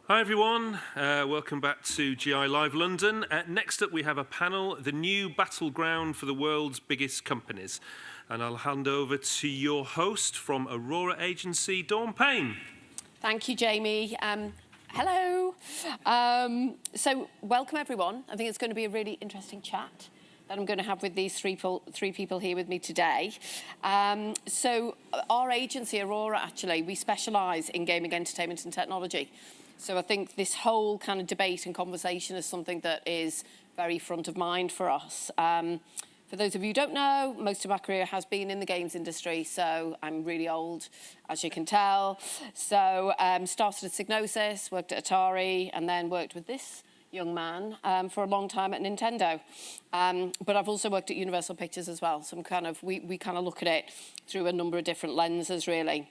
Hi everyone, welcome back to GI Live London. Next up we have a panel, the new Battleground for the world's biggest companies. And I'll hand over to your host from Aurora Agency, Paine. Thank you, Jamie. Hello. So welcome everyone. I think it's going to be a really interesting chat that I'm going to have with these three people here with me today. So our agency, Aurora, actually, we specialise in gaming, entertainment and technology. So I think this whole kind of debate and conversation is something that is very front of mind for us. For those of you who don't know, most of my career has been in the games industry, so I'm really old, as you can tell. So started at Psygnosis, worked at Atari, and then worked with this young man for a long time at Nintendo. But I've also worked at Universal Pictures as well, so I'm kind of, we kind of look at it through a number of different lenses, really.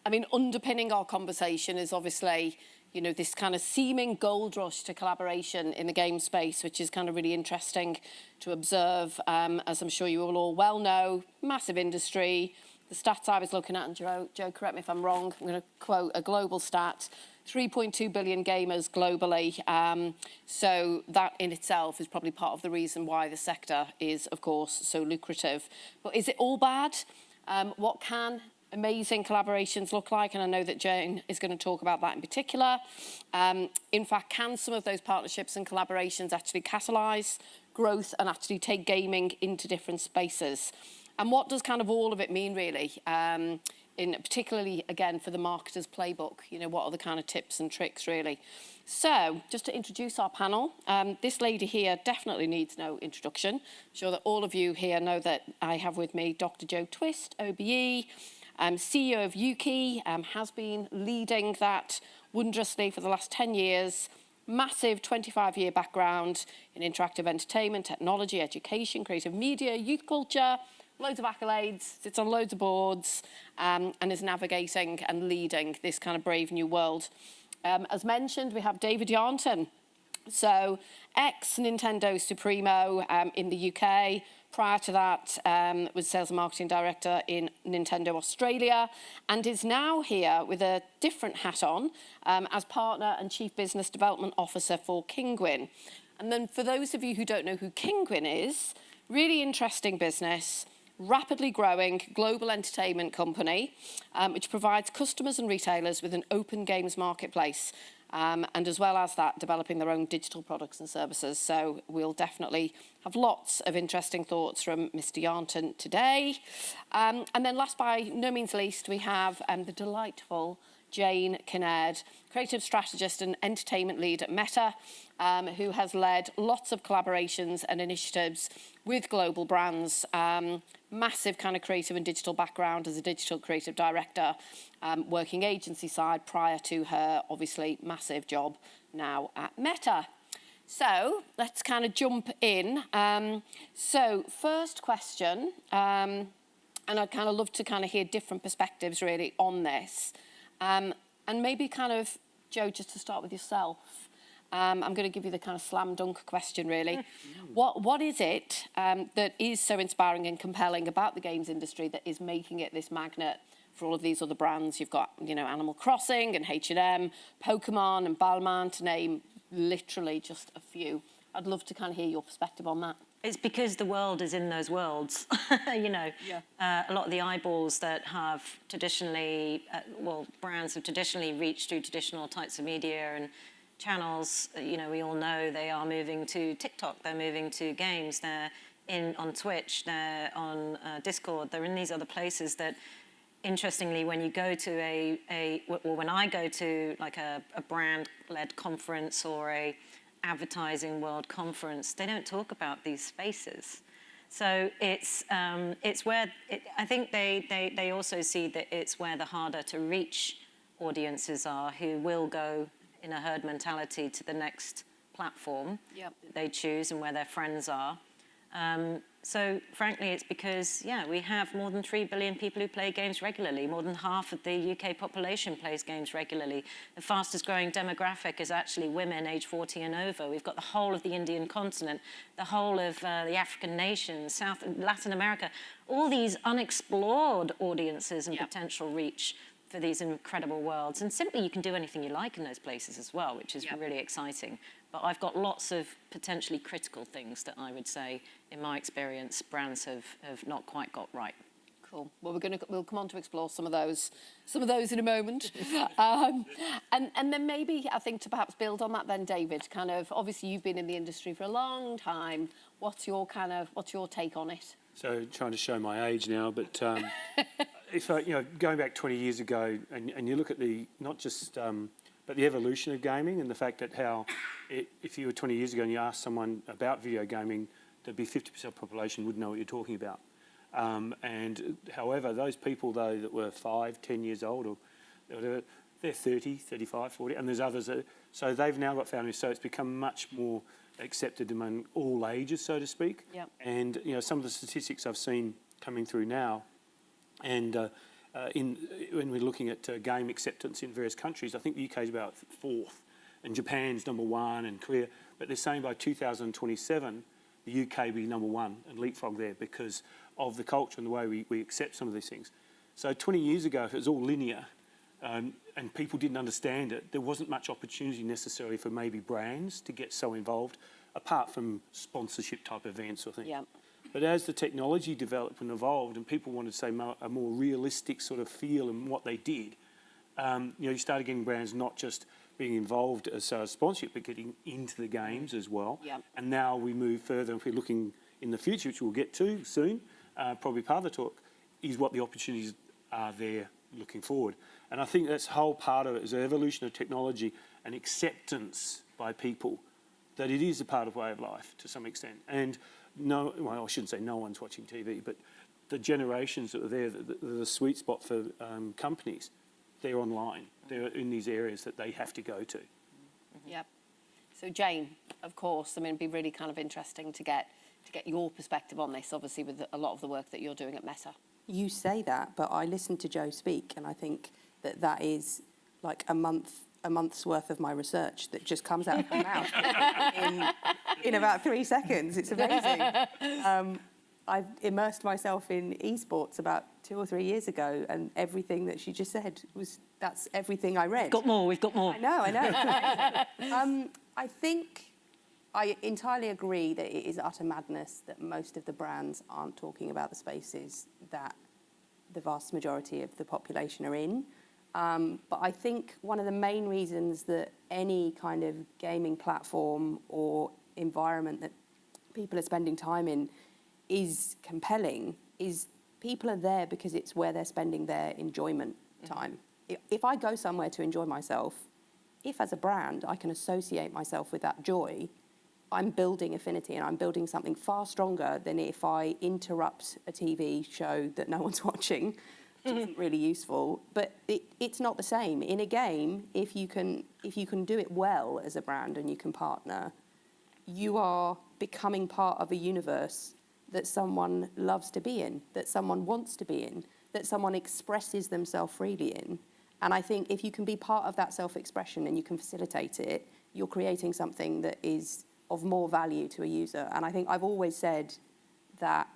I mean, underpinning our conversation is obviously, you know, this kind of seeming gold rush to collaboration in the game space, which is kind of really interesting to observe. As I'm sure you all well know, massive industry. The stats I was looking at, and Joe, correct me if I'm wrong, I'm going to quote a global stat, 3.2 billion gamers globally. So that in itself is probably part of the reason why the sector is, of course, so lucrative. But is it all bad? What can amazing collaborations look like? And I know that Jane is going to talk about that in particular. In fact, can some of those partnerships and collaborations actually catalyse growth and actually take gaming into different spaces? And what does kind of all of it mean, really? In particularly, again, for the marketer's playbook, you know, what are the kind of tips and tricks, really? So, just to introduce our panel, this lady here definitely needs no introduction. I'm sure that all of you here know that I have with me Dr. Joe Twist, OBE, CEO of Ukie, has been leading that wondrously for the last 10 years. Massive 25-year background in interactive entertainment, technology, education, creative media, youth culture, loads of accolades, sits on loads of boards, and is navigating and leading this kind of brave new world. As mentioned, we have David Yarnton. So, ex-Nintendo Supremo in the UK. Prior to that, was Sales and Marketing Director in Nintendo Australia, and is now here with a different hat on as Partner and Chief Business Development Officer for Kinguin. And then for those of you who don't know who Kinguin is, really interesting business, rapidly growing global entertainment company, which provides customers and retailers with an open games marketplace. And as well as that, developing their own digital products and services. So we'll definitely have lots of interesting thoughts from Mr. Yarnton today. And then last by no means least, we have the delightful Jane Kinnaird, creative strategist and entertainment lead at Meta, who has led lots of collaborations and initiatives with global brands. Massive kind of creative and digital background as a digital creative director, working agency side prior to her obviously massive job now at Meta. So let's kind of jump in. So first question, and I'd kind of love to kind of hear different perspectives really on this. And maybe kind of, Joe, just to start with yourself. I'm going to give you the kind of slam dunk question, really. What is it that is so inspiring and compelling about the games industry that is making it this magnet for all of these other brands? You've got, you know, Animal Crossing and H&M, Pokemon and Balmain, to name literally just a few. I'd love to kind of hear your perspective on that. It's because the world is in those worlds. You know, a lot of the eyeballs that have traditionally, brands have traditionally reached through traditional types of media and channels, you know, we all know they are moving to TikTok, they're moving to games, they're on Twitch, they're on Discord, they're in these other places that, interestingly, when you go to when I go to like a brand-led conference or a advertising world conference, they don't talk about these spaces. So it's where I think they also see that it's where the harder to reach audiences are, who will go in a herd mentality to the next platform that they choose and where their friends are. So frankly, it's because, we have more than 3 billion people who play games regularly. More than half of the UK population plays games regularly. The fastest growing demographic is actually women age 40 and over. We've got the whole of the Indian continent, the whole of the African nations, South and Latin America, all these unexplored audiences and potential reach for these incredible worlds. And simply, you can do anything you like in those places as well, which is really exciting. But I've got lots of potentially critical things that I would say, in my experience, brands have not quite got right. Cool. Well, we'll come on to explore some of those in a moment. And then maybe, I think, to perhaps build on that then, David, kind of, obviously you've been in the industry for a long time. What's your take on it? So trying to show my age now, but if going back 20 years ago, and you look at not just but the evolution of gaming and the fact that if you were 20 years ago and you asked someone about video gaming, there'd be 50% of the population wouldn't know what you're talking about. And however, those people though that were 5, 10 years old, or they're 30, 35, 40, and there's others so they've now got families, so it's become much more accepted among all ages, so to speak. Yep. And some of the statistics I've seen coming through now, and when we're looking at game acceptance in various countries, I think the UK is about 4th, and Japan's number 1, and Korea. But they're saying by 2027, the UK will be number 1 and leapfrog there because of the culture and the way we accept some of these things. So 20 years ago, if it was all linear and people didn't understand it, there wasn't much opportunity necessarily for maybe brands to get so involved, apart from sponsorship type events or things. Yeah. But as the technology developed and evolved and people wanted to say a more realistic sort of feel in what they did, you started getting brands not just being involved as a sponsorship, but getting into the games as well. Yep. And now we move further, if we're looking in the future, which we'll get to soon, probably part of the talk, is what the opportunities are there looking forward. And I think that's the whole part of it, is the evolution of technology and acceptance by people that it is a part of way of life to some extent. And I shouldn't say no one's watching TV, but the generations that are there, the sweet spot for companies, they're online. They're in these areas that they have to go to. Yep. So Jane, of course, I mean, it'd be really kind of interesting to get your perspective on this, obviously, with a lot of the work that you're doing at Meta. You say that, but I listened to Joe speak, and I think that is like a month's worth of my research that just comes out of my mouth in about 3 seconds. It's amazing. I've immersed myself in esports about 2 or 3 years ago, and everything that she just said that's everything I read. We've got more. I know. I think I entirely agree that it is utter madness that most of the brands aren't talking about the spaces that the vast majority of the population are in. But I think one of the main reasons that any kind of gaming platform or environment that people are spending time in is compelling is people are there because it's where they're spending their enjoyment time. If I go somewhere to enjoy myself, if as a brand I can associate myself with that joy, I'm building affinity and I'm building something far stronger than if I interrupt a TV show that no one's watching, which isn't really useful. But it's not the same. In a game, if you can do it well as a brand and you can partner, you are becoming part of a universe that someone loves to be in, that someone wants to be in, that someone expresses themselves freely in. And I think if you can be part of that self-expression and you can facilitate it, you're creating something that is of more value to a user. And I think I've always said that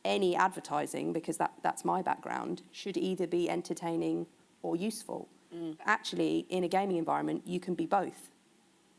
any advertising, because that's my background, should either be entertaining or useful. Actually, in a gaming environment, you can be both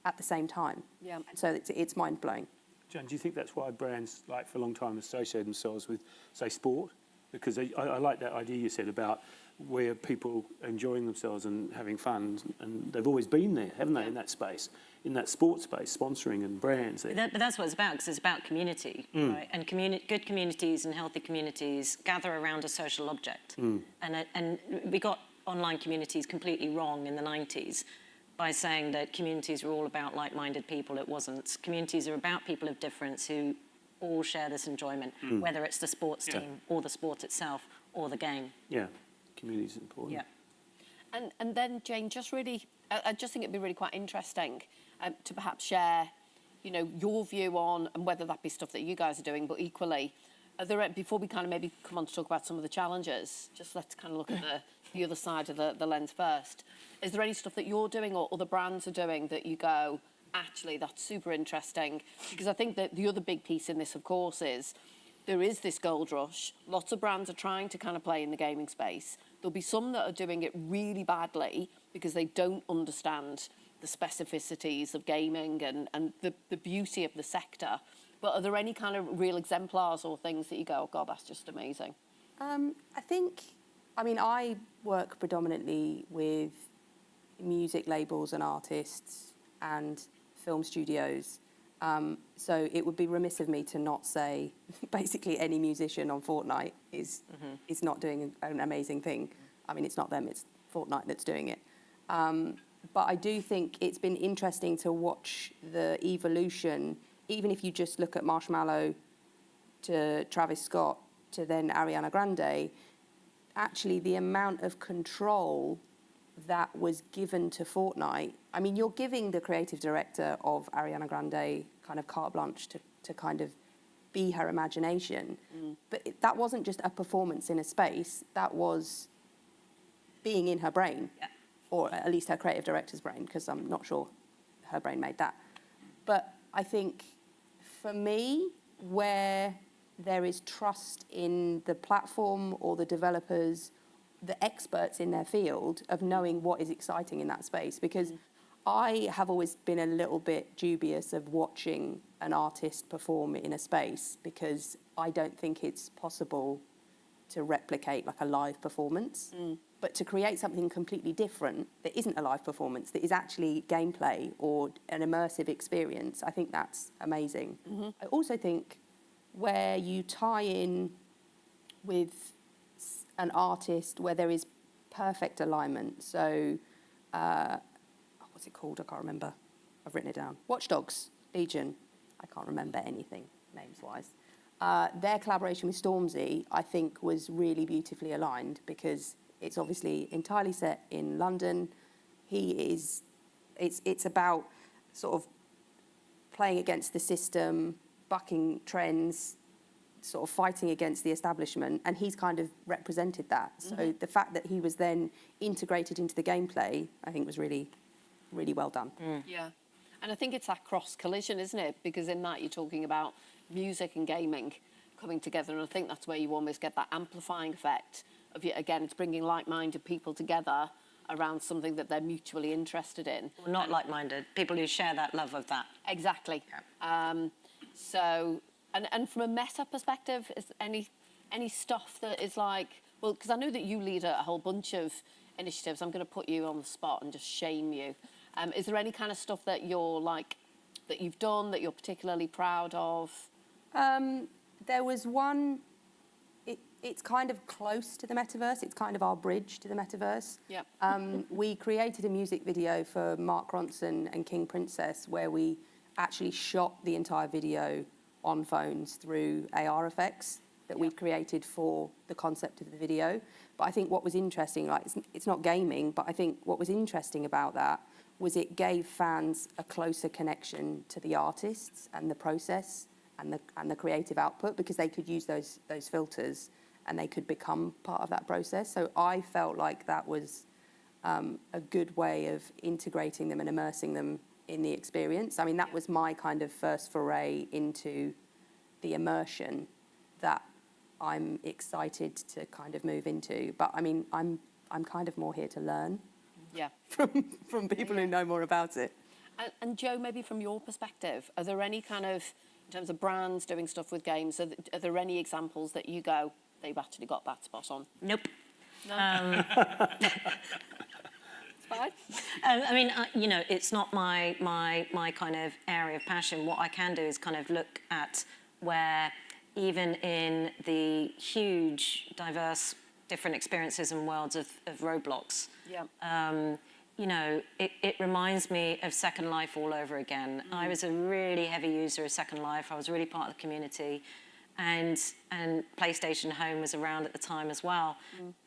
at the same time. Yeah. So it's mind-blowing. Jan, do you think that's why brands, like for a long time, associate themselves with, say, sport? Because I like that idea you said about where people are enjoying themselves and having fun, and they've always been there, haven't they, in that space, in that sports space, sponsoring and brands. But that's what it's about, because it's about community, right? And good communities and healthy communities gather around a social object. And we got online communities completely wrong in the 90s by saying that communities were all about like-minded people. It wasn't. Communities are about people of difference who all share this enjoyment, whether it's the sports team or the sport itself or the game. Yeah, community is important. Yeah. And then, Jane, just really, I just think it'd be really quite interesting to perhaps share, your view on, and whether that be stuff that you guys are doing, but equally, are there, before we kind of maybe come on to talk about some of the challenges, just let's kind of look at the other side of the lens first. Is there any stuff that you're doing or other brands are doing that you go, actually, that's super interesting? Because I think that the other big piece in this, of course, is there is this gold rush. Lots of brands are trying to kind of play in the gaming space. There'll be some that are doing it really badly because they don't understand the specificities of gaming and the beauty of the sector. But are there any kind of real exemplars or things that you go, oh, God, that's just amazing? I work predominantly with music labels and artists and film studios. So it would be remiss of me to not say basically any musician on Fortnite is not doing an amazing thing. I mean, it's not them, it's Fortnite that's doing it. But I do think it's been interesting to watch the evolution, even if you just look at Marshmello to Travis Scott to then Ariana Grande, actually the amount of control that was given to Fortnite. I mean, you're giving the creative director of Ariana Grande kind of carte blanche to kind of be her imagination. But that wasn't just a performance in a space, that was being in her brain, or at least her creative director's brain, because I'm not sure her brain made that. But I think for me, where there is trust in the platform or the developers, the experts in their field, of knowing what is exciting in that space, because I have always been a little bit dubious of watching an artist perform in a space, because I don't think it's possible to replicate like a live performance. But to create something completely different that isn't a live performance, that is actually gameplay or an immersive experience, I think that's amazing. I also think where you tie in with an artist where there is perfect alignment. So, what's it called? I can't remember. I've written it down. Watch Dogs, Legion. I can't remember anything names-wise. Their collaboration with Stormzy, I think, was really beautifully aligned, because it's obviously entirely set in London. It's about sort of playing against the system, bucking trends, sort of fighting against the establishment, and he's kind of represented that. So the fact that he was then integrated into the gameplay, I think, was really, really well done. Yeah. And I think it's that cross collision, isn't it? Because in that you're talking about music and gaming coming together, and I think that's where you almost get that amplifying effect of, again, it's bringing like-minded people together around something that they're mutually interested in. Well, not like-minded, people who share that love of that. Exactly. Yeah. And from a meta perspective, is any stuff that is like, well, because I know that you lead a whole bunch of initiatives. I'm going to put you on the spot and just shame you. Is there any kind of stuff that you're like, that you've done that you're particularly proud of? There was one, it's kind of close to the metaverse. It's kind of our bridge to the metaverse. Yep. We created a music video for Mark Ronson and King Princess, where we actually shot the entire video on phones through AR effects that we'd created for the concept of the video. But I think what was interesting, like it's not gaming, but I think what was interesting about that was it gave fans a closer connection to the artists and the process and the creative output, because they could use those filters and they could become part of that process. So I felt like that was a good way of integrating them and immersing them in the experience. I mean, that was my kind of first foray into the immersion that I'm excited to kind of move into. But I mean, I'm kind of more here to learn. Yeah. From people who know more about it. And Joe, maybe from your perspective, are there any kind of, in terms of brands doing stuff with games, are there any examples that you go, they've actually got that spot on? Nope. No? Fine. I mean, it's not my kind of area of passion. What I can do is kind of look at where, even in the huge, diverse, different experiences and worlds of Roblox, you know, it reminds me of Second Life all over again. I was a really heavy user of Second Life. I was really part of the community. And PlayStation Home was around at the time as well.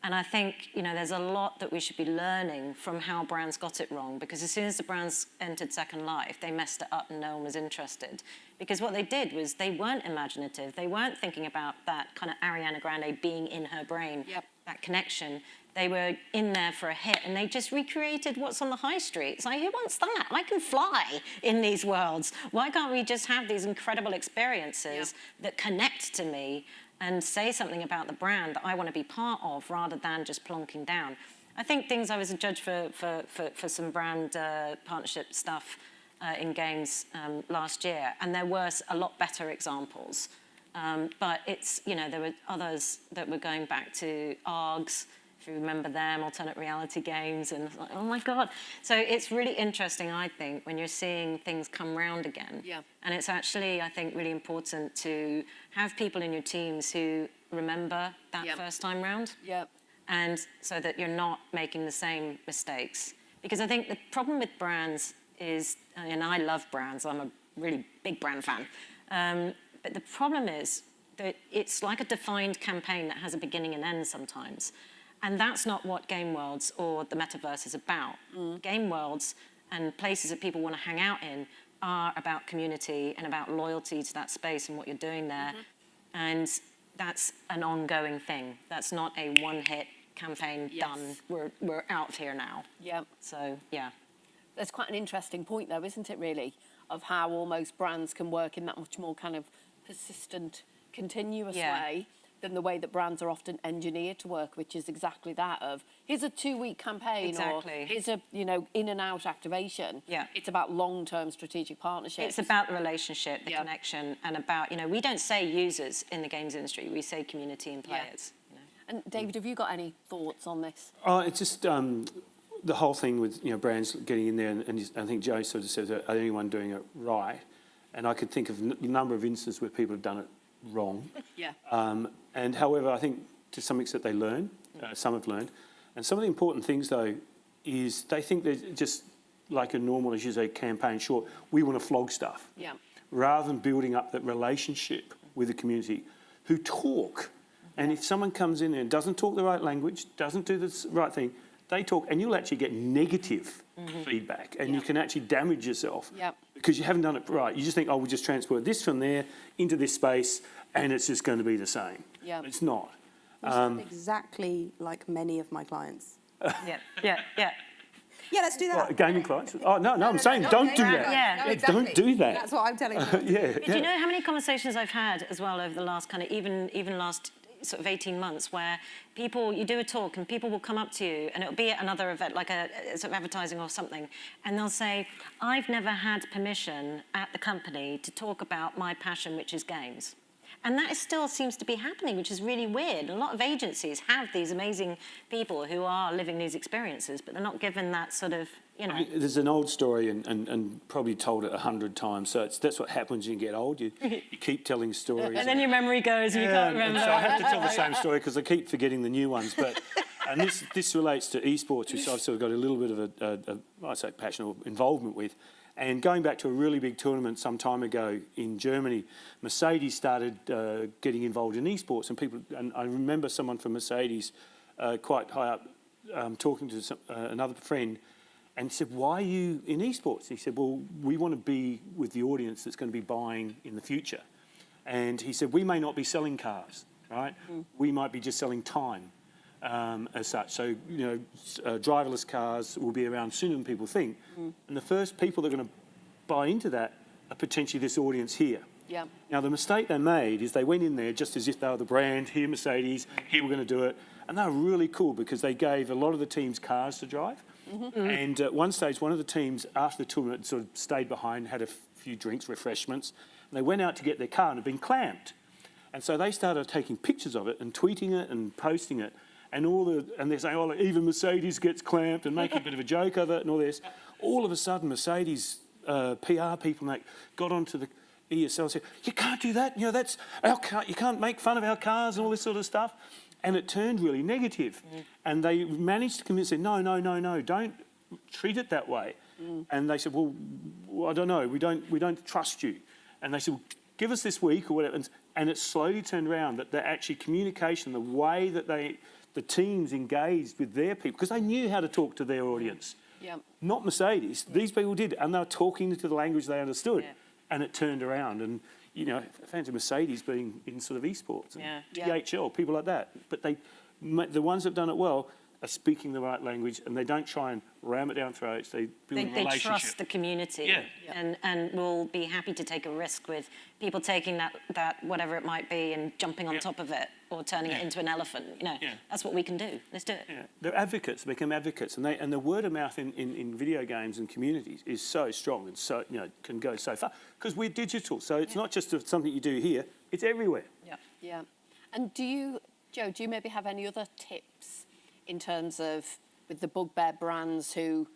And I think, you know, there's a lot that we should be learning from how brands got it wrong, because as soon as the brands entered Second Life, they messed it up and no one was interested. Because what they did was they weren't imaginative. They weren't thinking about that kind of Ariana Grande being in her brain, that connection. They were in there for a hit, and they just recreated what's on the high street. It's like, who wants that? I can fly in these worlds. Why can't we just have these incredible experiences that connect to me and say something about the brand that I want to be part of, rather than just plonking down? I think I was a judge for some brand partnership stuff in games last year, and there were a lot better examples. But it's, you know, there were others that were going back to ARGs, if you remember them, alternate reality games, and it's like, oh my God. So it's really interesting, I think, when you're seeing things come round again. And it's actually, I think, really important to have people in your teams who remember that first time round. And so that you're not making the same mistakes. Because I think the problem with brands is, and I love brands, I'm a really big brand fan, but the problem is that it's like a defined campaign that has a beginning and end sometimes. And that's not what Game Worlds or the Metaverse is about. Game Worlds and places that people want to hang out in are about community and about loyalty to that space and what you're doing there. And that's an ongoing thing. That's not a one-hit campaign done. We're out of here now. So, yeah. That's quite an interesting point, though, isn't it, really, of how almost brands can work in that much more kind of persistent, continuous way than the way that brands are often engineered to work, which is exactly that of, here's a 2-week campaign, or here's a, you know, in and out activation. It's about long-term strategic partnerships. It's about the relationship, the connection, and about, you know, we don't say users in the games industry, we say community and players. You know? And David, have you got any thoughts on this? It's just the whole thing with, you know, brands getting in there, and I think Joe sort of says, are anyone doing it right? And I could think of a number of instances where people have done it wrong. And however, I think to some extent they learn, some have learned. And some of the important things, though, is they think they're just like a normal, as you say, campaign short. We want to flog stuff. Rather than building up that relationship with the community who talk. And if someone comes in and doesn't talk the right language, doesn't do the right thing, they talk, and you'll actually get negative feedback, and you can actually damage yourself because you haven't done it right. You just think, oh, we'll just transfer this from there into this space, and it's just going to be the same. It's not. You sound exactly like many of my clients. Yeah, let's do that. What, gaming clients? Oh, no, I'm saying don't do that. No, exactly. Don't do that. That's what I'm telling you. Do you know how many conversations I've had as well over the last kind of even last sort of 18 months where people, you do a talk and people will come up to you and it'll be at another event, like a sort of advertising or something, and they'll say, I've never had permission at the company to talk about my passion, which is games. And that still seems to be happening, which is really weird. A lot of agencies have these amazing people who are living these experiences, but they're not given that sort of, you know. There's an old story, and probably told it 100 times. So that's what happens when you get old. You keep telling stories. And then your memory goes and you can't remember. So I have to tell the same story because I keep forgetting the new ones. But and this relates to esports, which I've sort of got a little bit of I say passion or involvement with. And going back to a really big tournament some time ago in Germany, Mercedes started getting involved in esports, and I remember someone from Mercedes, quite high up, talking to another friend, and said, "Why are you in esports?" He said, "Well, we want to be with the audience that's going to be buying in the future," and he said, "We may not be selling cars, right? We might be just selling time." As such. So, you know, driverless cars will be around sooner than people think. And the first people that are going to buy into that are potentially this audience here. Now, the mistake they made is they went in there just as if they were the brand, here Mercedes, here we're going to do it. And they were really cool because they gave a lot of the teams cars to drive. And at one stage, one of the teams, after the tournament, sort of stayed behind, had a few drinks, refreshments. And they went out to get their car and had been clamped. And so they started taking pictures of it and tweeting it and posting it. And they're saying, oh, even Mercedes gets clamped, and making a bit of a joke of it and all this. All of a sudden, Mercedes PR people got onto the ESL and said, you can't do that. You know, that's our car. You can't make fun of our cars and all this sort of stuff. And it turned really negative. And they managed to convince them, no, don't treat it that way. And they said, well, I don't know, we don't trust you. And they said, well, give us this week or whatever. And it slowly turned around that actually communication, the way that the teams engaged with their people, because they knew how to talk to their audience. Yeah. Not Mercedes. These people did, and they were talking to the language they understood. Yeah. And it turned around. And, you know, fans of Mercedes being in sort of esports and Yeah. DHL, people like that. But the ones that have done it well are speaking the right language, and they don't try and ram it down throats. They build a They relationship. trust the community, and will be happy to take a risk with people taking that whatever it might be and jumping on top of it or turning it into an elephant. You know, that's what we can do. Let's do it. Yeah. They're advocates. They become advocates, and the word of mouth in video games and communities is so strong and so can go so far because we're digital. So it's not just something you do here; it's everywhere. Yeah. Yeah. And Joe, do you maybe have any other tips in terms of with the bugbear brands who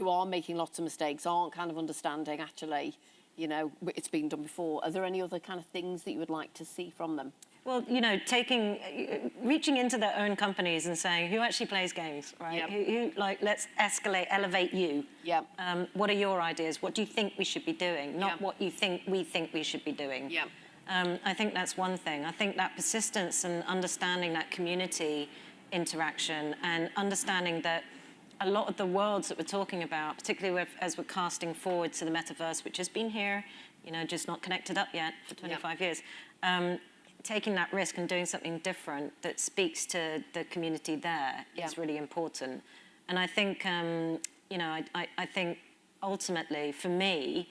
are making lots of mistakes, aren't kind of understanding actually, you know, it's been done before? Are there any other kind of things that you would like to see from them? Well, you know, reaching into their own companies and saying, who actually plays games, right? Yep. Who let's elevate you. Yeah. What are your ideas? What do you think we should be doing? Not Yep. what you think we should be doing. Yeah. I think that's one thing. I think that persistence and understanding that community interaction and understanding that a lot of the worlds that we're talking about, particularly as we're casting forward to the metaverse, which has been here, you know, just not connected up yet for 25 years, taking that risk and doing something different that speaks to the community there is really important. And I think, you know, I think ultimately for me,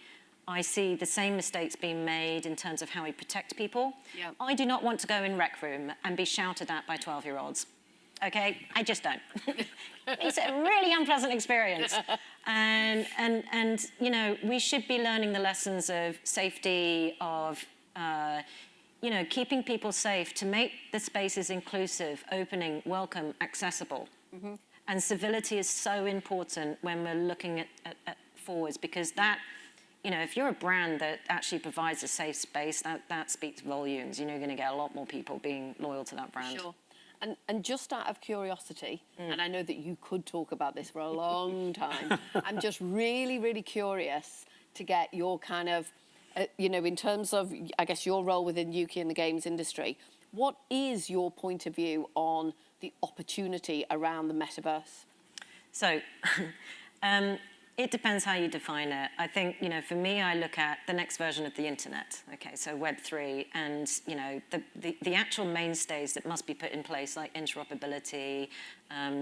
I see the same mistakes being made in terms of how we protect people. Yeah. I do not want to go in rec room and be shouted at by 12-year-olds. Okay, I just don't. It's a really unpleasant experience. And you know, we should be learning the lessons of safety, of, you know, keeping people safe to make the spaces inclusive, opening, welcome, accessible. Mm-hmm. And civility is so important when we're looking at forwards, because that, you know, if you're a brand that actually provides a safe space, that speaks volumes. You know, you're going to get a lot more people being loyal to that brand. Sure. And just out of curiosity, and I know that you could talk about this for a long time, I'm just really, really curious to get your kind of, you know, in terms of, I guess, your role within Ukie and the games industry, what is your point of view on the opportunity around the metaverse? So, it depends how you define it. I think, you know, for me, I look at the next version of the internet. Okay, so Web3, and you know, the actual mainstays that must be put in place, like interoperability,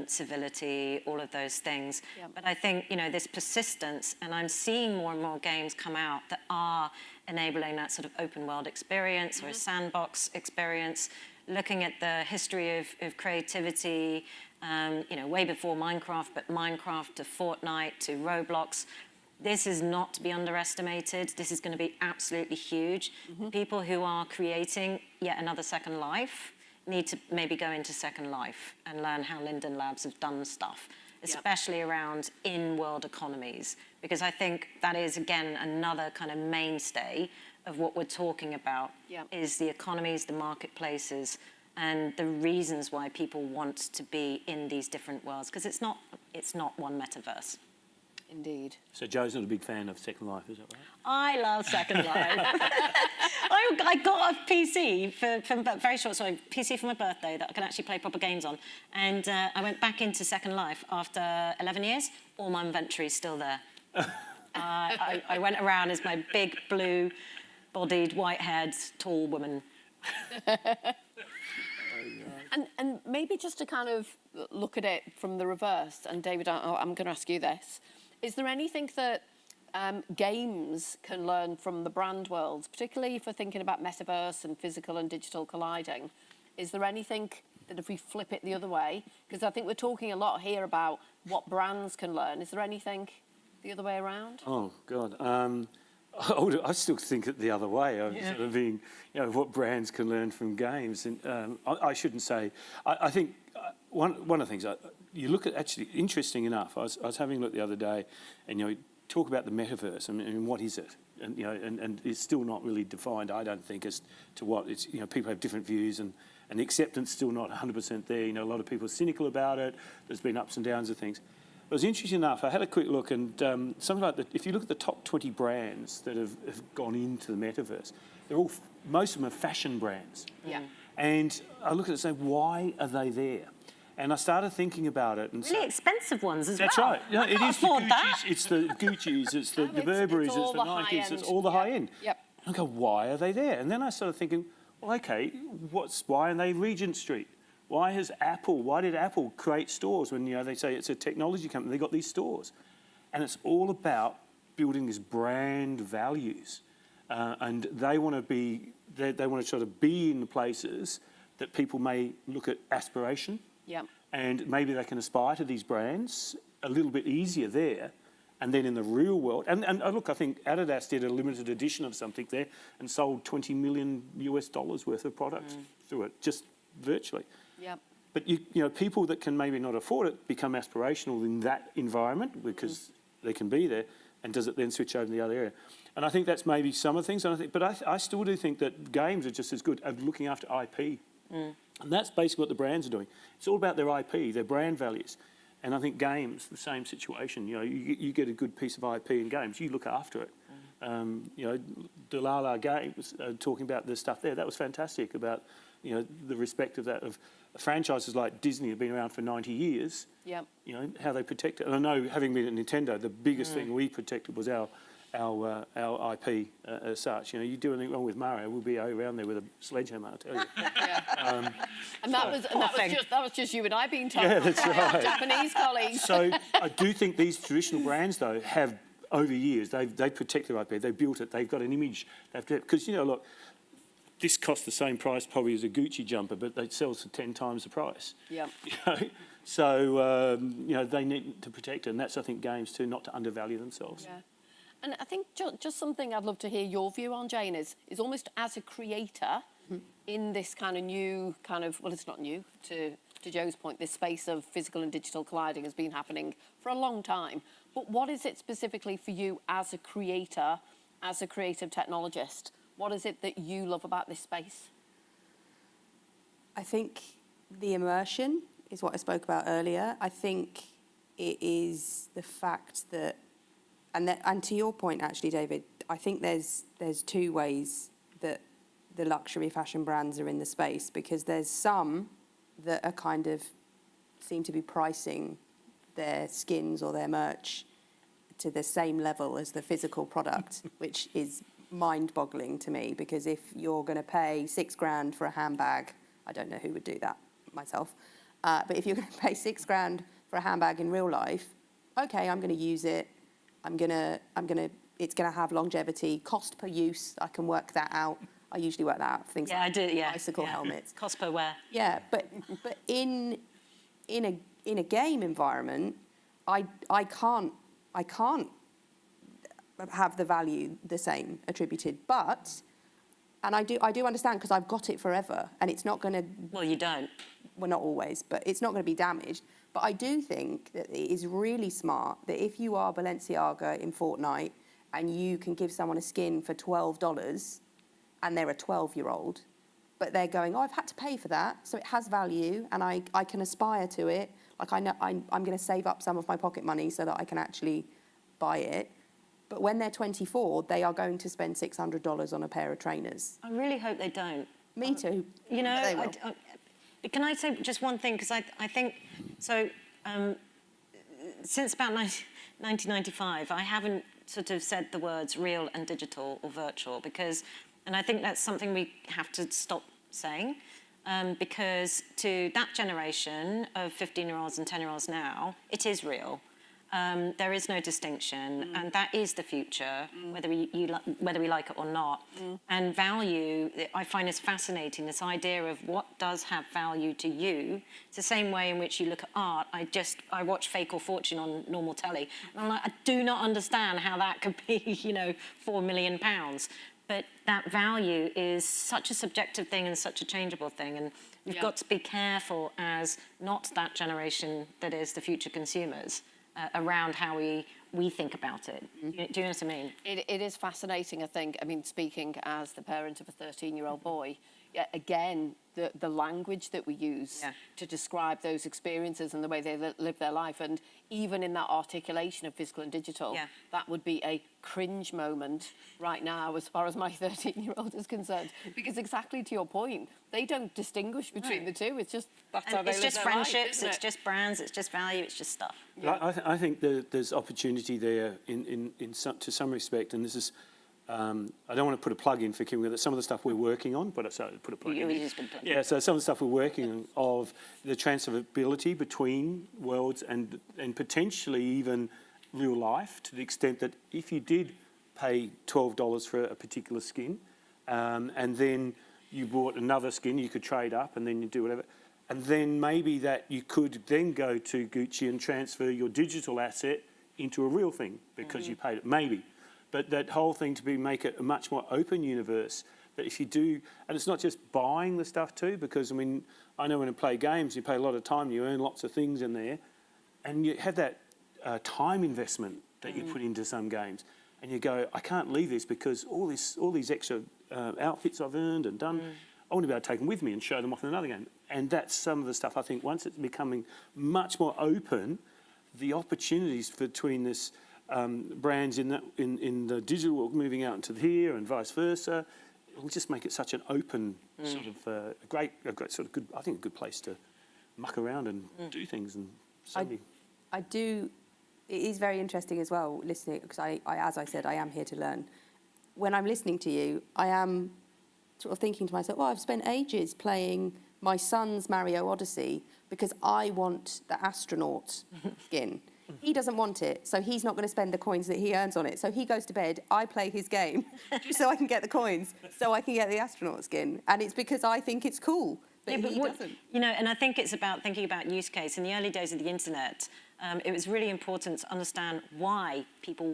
civility, all of those things. Yep. But I think, you know, this persistence, and I'm seeing more and more games come out that are enabling that sort of open world experience or a sandbox experience, looking at the history of creativity. You know, way before Minecraft, but Minecraft to Fortnite to Roblox. This is not to be underestimated. This is going to be absolutely huge. Mm-hmm. People who are creating yet another Second Life need to maybe go into Second Life and learn how Linden Labs have done stuff, especially around in-world economies, because I think that is, again, another kind of mainstay of what we're talking about is the economies, the marketplaces, and the reasons why people want to be in these different worlds, because it's not one metaverse. Indeed. So Joe's not a big fan of Second Life, is that right? I love Second Life. I got a PC PC for my birthday that I can actually play proper games on, and I went back into Second Life after 11 years. All my inventory's still there. I went around as my big blue-bodied, white-haired, tall woman. And maybe just to kind of look at it from the reverse, and David, I'm going to ask you this. Is there anything that games can learn from the brand worlds, particularly if we're thinking about metaverse and physical and digital colliding? Is there anything that if we flip it the other way, because I think we're talking a lot here about what brands can learn, is there anything the other way around? Oh, God. I still think it the other way. I'm sort of being, you know, what brands can learn from games. And I shouldn't say. I think one of the things you look at, actually, interesting enough, I was having a look the other day, and you know, talk about the metaverse and what is it, and you know, and it's still not really defined, I don't think, as to what it's. You know, people have different views, and the acceptance still not 100% there. You know, a lot of people are cynical about it. There's been ups and downs of things. It was interesting enough. I had a quick look, and something like if you look at the top 20 brands that have gone into the metaverse, most of them are fashion brands. Yeah. And I look at it and say, why are they there? And I started thinking about it. And Really expensive ones as that's well. right. Yeah, I can't afford that. It's the Gucci's, it's the Burberry's, all it's the the Nikes, high-end. it's all the high end. Yep. I go, why are they there? And then I started thinking, well, okay, why are they Regent Street? Why did Apple create stores when, they say it's a technology company, they got these stores? And it's all about building these brand values. And they want to sort of be in the places that people may look at aspiration. Yeah. And maybe they can aspire to these brands a little bit easier there. And then in the real world, and look, I think Adidas did a limited edition of something there and sold $20 million worth of product through it, just virtually. Yeah. But people that can maybe not afford it become aspirational in that environment because they can be there. And does it then switch over to the other area? And I think that's maybe some of the things. But I still do think that games are just as good at looking after IP. And that's basically what the brands are doing. It's all about their IP, their brand values. And I think games, the same situation. You get a good piece of IP in games, you look after it. Delilah Games talking about the stuff there, that was fantastic about the respect of that, of franchises like Disney have been around for 90 years. Yep. How they protect it. And I know, having been at Nintendo, the biggest thing we protected was our IP as such. You do anything wrong with Mario, we'll be around there with a sledgehammer, I'll tell you. Yeah. And that was just you and I being told. Yeah, that's right. Japanese colleagues. So I do think these traditional brands, though, have over years they protect their IP. They built it. They've got an image. Because look, this costs the same price probably as a Gucci jumper, but it sells for 10 times the price. Yeah. So they need to protect it, and that's I think games too, not to undervalue themselves. Yeah. And I think just something I'd love to hear your view on, Jane, is almost as a creator in this kind of new well, it's not new, to Joe's point, this space of physical and digital colliding has been happening for a long time. But what is it specifically for you as a creator, as a creative technologist? What is it that you love about this space? I think the immersion is what I spoke about earlier. I think it is the fact that, and to your point actually, David, I think there's two ways that the luxury fashion brands are in the space, because there's some that are kind of seem to be pricing their skins or their merch to the same level as the physical product, which is mind-boggling to me, because if you're going to pay $6,000 for a handbag, I don't know who would do that myself, but if you're going to pay $6,000 for a handbag in real life, okay, I'm going to use it. It's going to have longevity, cost per use. I can work that out. I usually work that out for things like bicycle helmets. Cost per wear. Yeah, but in a game environment, I can't have the value the same attributed, and I do understand, because I've got it forever, and it's not going to. Well, you don't. Well, not always, but it's not going to be damaged. But I do think that it is really smart that if you are Balenciaga in Fortnite and you can give someone a skin for $12 and they're a 12-year-old, but they're going, oh, I've had to pay for that, so it has value and I can aspire to it. Like I know I'm going to save up some of my pocket money so that I can actually buy it. But when they're 24, they are going to spend $600 on a pair of trainers. I really hope they don't. Me too. You know, They will. can I say just one thing? Because I think, so since about 1995, I haven't sort of said the words real and digital or virtual, and I think that's something we have to stop saying, because to that generation of 15-year-olds and 10-year-olds now, it is real. There is no distinction, and that is the future, whether we like it or not. And value, I find is fascinating, this idea of what does have value to you. It's the same way in which you look at art. I watch Fake or Fortune on normal telly, and I'm like, I do not understand how that could be, £4 million. But that value is such a subjective thing and such a changeable thing, and we've got to be careful as not that generation that is the future consumers. Around how we think about it. Do you know what I mean? It is fascinating, I think. I mean, speaking as the parent of a 13-year-old boy, again, the language that we use to describe those experiences and the way they live their life. And even in that articulation of physical and digital, that would be a cringe moment right now as far as my 13-year-old is concerned. Because exactly to your point, they don't distinguish between the two. It's just, that's how they live their life. It's just friendships, it's just brands, it's just value, it's just stuff. Yeah. I think there's opportunity there to some respect, and this is, I don't want to put a plug in for Kinguin, some of the stuff we're working on, but I put a plug in. Yeah, so some of the stuff we're working on of the transferability between worlds and potentially even real life, to the extent that if you did pay $12 for a particular skin, and then you bought another skin, you could trade up and then you do whatever. And then maybe that you could then go to Gucci and transfer your digital asset into a real thing because you paid it, maybe. But that whole thing make it a much more open universe, that if you do, and it's not just buying the stuff too, because I mean, I know when I play games, you pay a lot of time, you earn lots of things in there, and you have that time investment that you put into some games, and you go, I can't leave this because all these extra outfits I've earned and done, I want to be able to take them with me and show them off in another game. And that's some of the stuff I think once it's becoming much more open, the opportunities between this brands in the digital world moving out into here and vice versa, it will just make it such an open sort of a great sort of good, I think a good place to muck around and do things. And I do. It is very interesting as well listening, because I, as I said, I am here to learn. When I'm listening to you, I am sort of thinking to myself, well, I've spent ages playing my son's Mario Odyssey because I want the astronaut skin. He doesn't want it, so he's not going to spend the coins that he earns on it. So he goes to bed, I play his game, just so I can get the coins, so I can get the astronaut skin. And it's because I think it's cool, but he doesn't. You know, and I think it's about thinking about use case. In the early days of the internet, it was really important to understand why people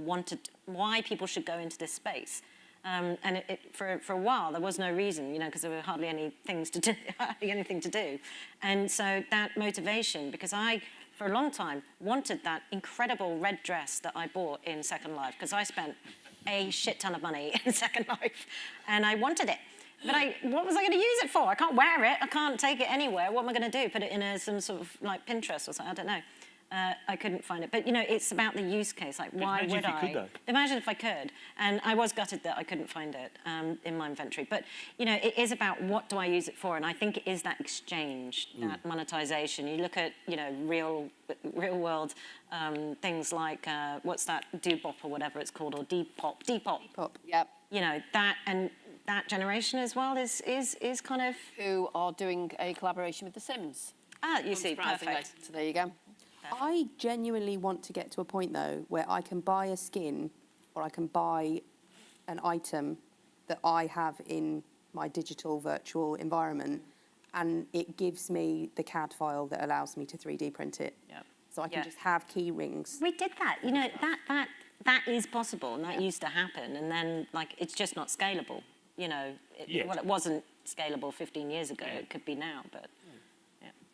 should go into this space. And for a while, there was no reason, you know, because there were hardly any things to do, hardly anything to do. And so that motivation, because I, for a long time, wanted that incredible red dress that I bought in Second Life, because I spent a shit ton of money in Second Life, and I wanted it. But what was I going to use it for? I can't wear it. I can't take it anywhere. What am I going to do? Put it in some sort of like Pinterest or something? I don't know. I couldn't find it. But, you know, it's about the use case. Like, why would I? Imagine if you could, though. Imagine if I could. And I was gutted that I couldn't find it in my inventory. But, you know, it is about what do I use it for? And I think it is that exchange, that monetization. You look at, you know, real world things like, what's that, Doobop or whatever it's called, or Depop. Depop, yep. You know, that generation as well is kind of... Who are doing a collaboration with The Sims. Ah, you see, perfect. So there you go. I genuinely want to get to a point, though, where I can buy a skin or I can buy an item that I have in my digital virtual environment, and it gives me the CAD file that allows me to 3D print it. Yep. So I can just have key rings. We did that. You know, that is possible, and that used to happen, and then, like, it's just not scalable. You know, well, it wasn't scalable 15 years ago. It could be now, but...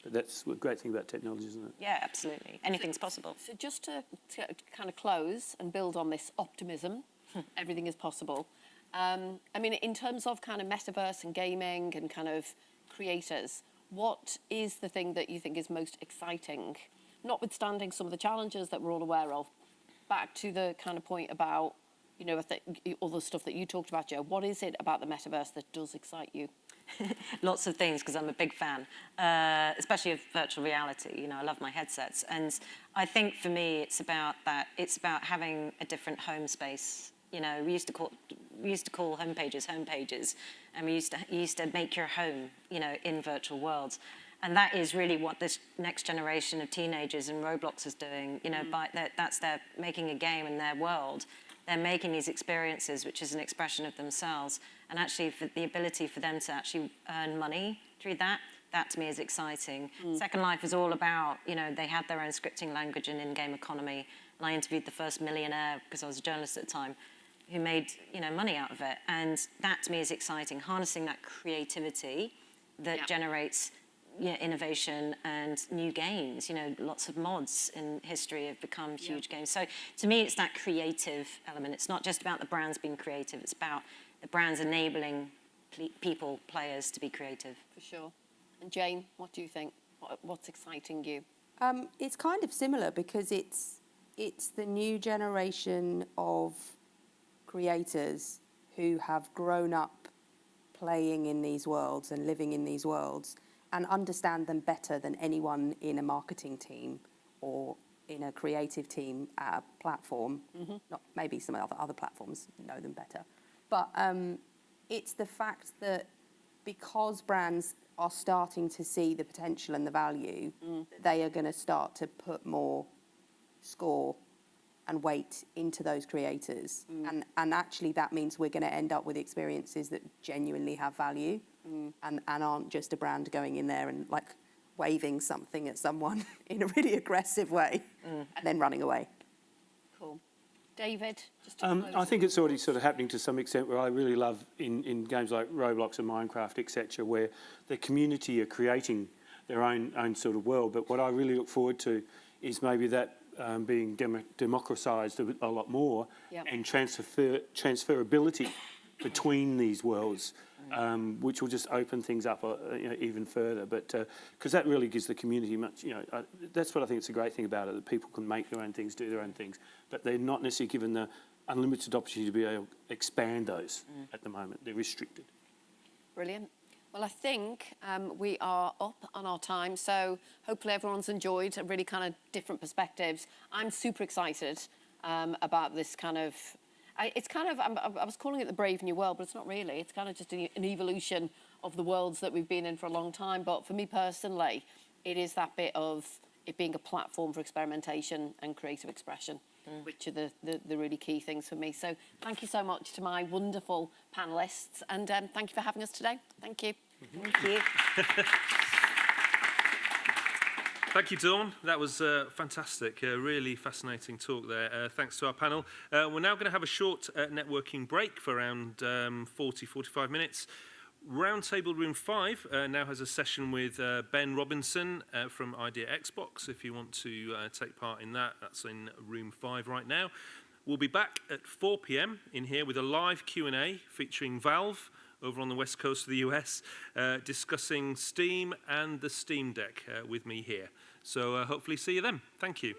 But that's the great thing about technology, isn't it? Yeah, absolutely. Anything's possible. So just to kind of close and build on this optimism, everything is possible. I mean, in terms of kind of metaverse and gaming and kind of creators, what is the thing that you think is most exciting, notwithstanding some of the challenges that we're all aware of? Back to the kind of point about, you know, all the stuff that you talked about, Joe. What is it about the metaverse that does excite you? Lots of things, because I'm a big fan, especially of virtual reality. You know, I love my headsets, and I think for me it's about that. It's about having a different home space. You know, we used to call homepages, and we used to make your home, you know, in virtual worlds. And that is really what this next generation of teenagers in Roblox is doing. You know, they're making a game in their world. They're making these experiences, which is an expression of themselves. And actually, for the ability for them to actually earn money through that to me is exciting. Second Life is all about, you know, they had their own scripting language and in-game economy. And I interviewed the first millionaire, because I was a journalist at the time, who made, you know, money out of it. And that to me is exciting, harnessing that creativity that generates, you know, innovation and new games. You know, lots of mods in history have become huge games. So to me, it's that creative element. It's not just about the brands being creative. It's about the brands enabling people, players, to be creative. For sure. And Jane, what do you think? What's exciting you? It's kind of similar because it's the new generation of creators who have grown up playing in these worlds and living in these worlds and understand them better than anyone in a marketing team or in a creative team at a platform. Not maybe some other platforms know them better, but it's the fact that because brands are starting to see the potential and the value, they are going to start to put more score and weight into those creators. And actually that means we're going to end up with experiences that genuinely have value and aren't just a brand going in there and like waving something at someone in a really aggressive way and then running away. Cool. David, just to close. I think it's already sort of happening to some extent where I really love in games like Roblox and Minecraft, etc., where the community are creating their own sort of world. But what I really look forward to is maybe that being democratised a lot more and transferability between these worlds, which will just open things up even further. But because that really gives the community much, that's what I think it's a great thing about it, that people can make their own things, do their own things, but they're not necessarily given the unlimited opportunity to be able to expand those at the moment. They're restricted. Brilliant. Well, I think we are up on our time, so hopefully everyone's enjoyed a really kind of different perspectives. I'm super excited about this kind of... I was calling it the Brave New World, but it's not really. It's kind of just an evolution of the worlds that we've been in for a long time. But for me personally, it is that bit of it being a platform for experimentation and creative expression, which are the really key things for me. So thank you so much to my wonderful panellists, and thank you for having us today. Thank you. Thank you. Thank you, Dawn. That was fantastic. A really fascinating talk there. Thanks to our panel. We're now going to have a short networking break for around 45 minutes. Roundtable Room 5 now has a session with Ben Robinson from Idea Xbox. If you want to take part in that, that's in Room 5 right now. We'll be back at 4 p.m. in here with a live Q&A featuring Valve over on the west coast of the US, discussing Steam and the Steam Deck with me here. So hopefully see you then. Thank you.